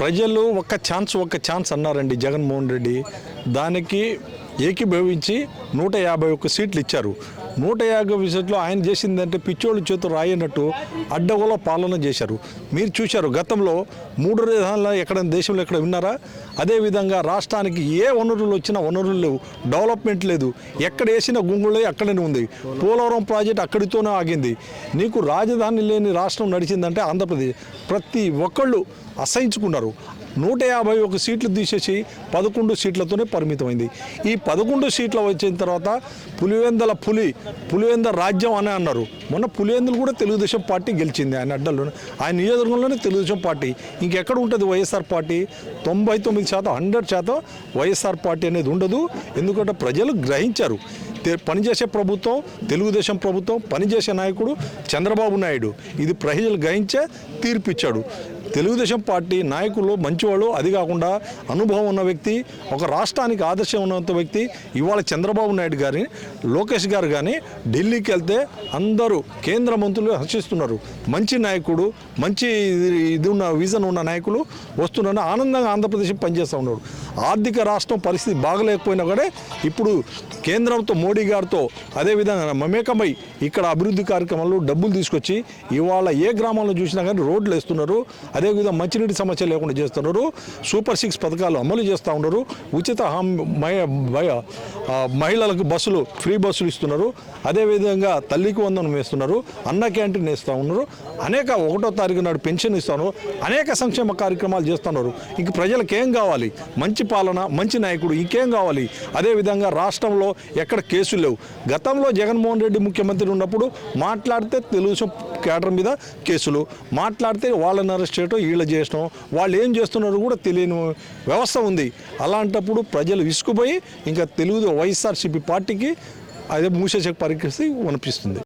ప్రజలు ఒక్క ఛాన్స్ అన్నారండి జగన్మోహన్ రెడ్డి. దానికి ఏకీభవించి 151 సీట్లు ఇచ్చారు. 150 సీట్లు ఆయన చేసిందంటే పిచ్చోళ్ళు చేతులు రాయనట్టు అడ్డగోల పాలన చేశారు. మీరు చూశారు గతంలో 3 రాజధానులు ఎక్కడ దేశంలో ఎక్కడ విన్నారా? అదేవిధంగా రాష్ట్రానికి ఏ వనరులు వచ్చినా వనరులు లేవు, డెవలప్మెంట్ లేదు, ఎక్కడ వేసిన గుంగులే అక్కడనే ఉంది. పోలవరం ప్రాజెక్ట్ అక్కడితోనే ఆగింది. నీకు రాజధాని లేని రాష్ట్రం నడిచిందంటే ఆంధ్రప్రదేశ్. ప్రతి ఒక్కళ్ళు అసహించుకున్నారు. 151 సీట్లు తీసేసి 11 సీట్లతోనే పరిమితమైంది. ఈ 11 సీట్లు వచ్చిన తర్వాత పులివెందల రాజ్యం అని అన్నారు. మొన్న పులివెందులు కూడా తెలుగుదేశం పార్టీ గెలిచింది. ఆయన అడ్డల్లో ఆయన నియోజకవర్గంలోనే తెలుగుదేశం పార్టీ. ఇంకెక్కడ ఉంటుంది వైఎస్ఆర్ పార్టీ? 99% 100% వైఎస్ఆర్ పార్టీ అనేది ఉండదు. ఎందుకంటే ప్రజలు గ్రహించారు. పనిచేసే ప్రభుత్వం తెలుగుదేశం ప్రభుత్వం, పనిచేసే నాయకుడు చంద్రబాబు నాయుడు. ఇది ప్రజలు గ్రహించే తీర్పిచ్చాడు. తెలుగుదేశం పార్టీ నాయకులు మంచివాళ్ళు, అది కాకుండా అనుభవం ఉన్న వ్యక్తి, ఒక రాష్ట్రానికి ఆదర్శం ఉన్నంత వ్యక్తి. ఇవాళ చంద్రబాబు నాయుడు గారిని, లోకేష్ గారు కానీ ఢిల్లీకి వెళ్తే అందరూ కేంద్ర మంత్రులు హర్షిస్తున్నారు. మంచి నాయకుడు, మంచి ఇది ఉన్న విజన్ ఉన్న నాయకులు వస్తున్నారు. ఆనందంగా ఆంధ్రప్రదేశ్ పనిచేస్తూ ఉన్నారు. ఆర్థిక రాష్ట్రం పరిస్థితి బాగలేకపోయినా కూడా ఇప్పుడు కేంద్రంతో మోడీ గారితో అదేవిధంగా మమేకమై ఇక్కడ అభివృద్ధి కార్యక్రమాలు డబ్బులు తీసుకొచ్చి ఇవాళ ఏ గ్రామంలో చూసినా కానీ రోడ్లు వేస్తున్నారు. అదేవిధంగా మంచినీటి సమస్య లేకుండా చేస్తున్నారు. సూపర్ 6 పథకాలు అమలు చేస్తూ ఉన్నారు. ఉచిత మహిళలకు బస్సులు, ఫ్రీ బస్సులు ఇస్తున్నారు. అదేవిధంగా తల్లికి వందనం వేస్తున్నారు. అన్న క్యాంటీన్ వేస్తూ ఉన్నారు. అనేక 1వ తారీఖు నాడు పెన్షన్ ఇస్తున్నారు. అనేక సంక్షేమ కార్యక్రమాలు చేస్తున్నారు. ఇంక ప్రజలకు ఏం కావాలి? మంచి పాలన, మంచి నాయకుడు, ఇంకేం కావాలి? అదేవిధంగా రాష్ట్రంలో ఎక్కడ కేసులు లేవు. గతంలో జగన్మోహన్ రెడ్డి ముఖ్యమంత్రి ఉన్నప్పుడు మాట్లాడితే తెలుగుదేశం క్యాడర్ మీద కేసులు, మాట్లాడితే వాళ్ళని అరెస్ట్ చేయడం, వీళ్ళు చేయడం, వాళ్ళు ఏం చేస్తున్నారో కూడా తెలియని వ్యవస్థ ఉంది. అలాంటప్పుడు ప్రజలు విసుకుపోయి ఇంకా వైఎస్ఆర్సీపీ పార్టీకి అదే మూసేసే పరిస్థితి అనిపిస్తుంది.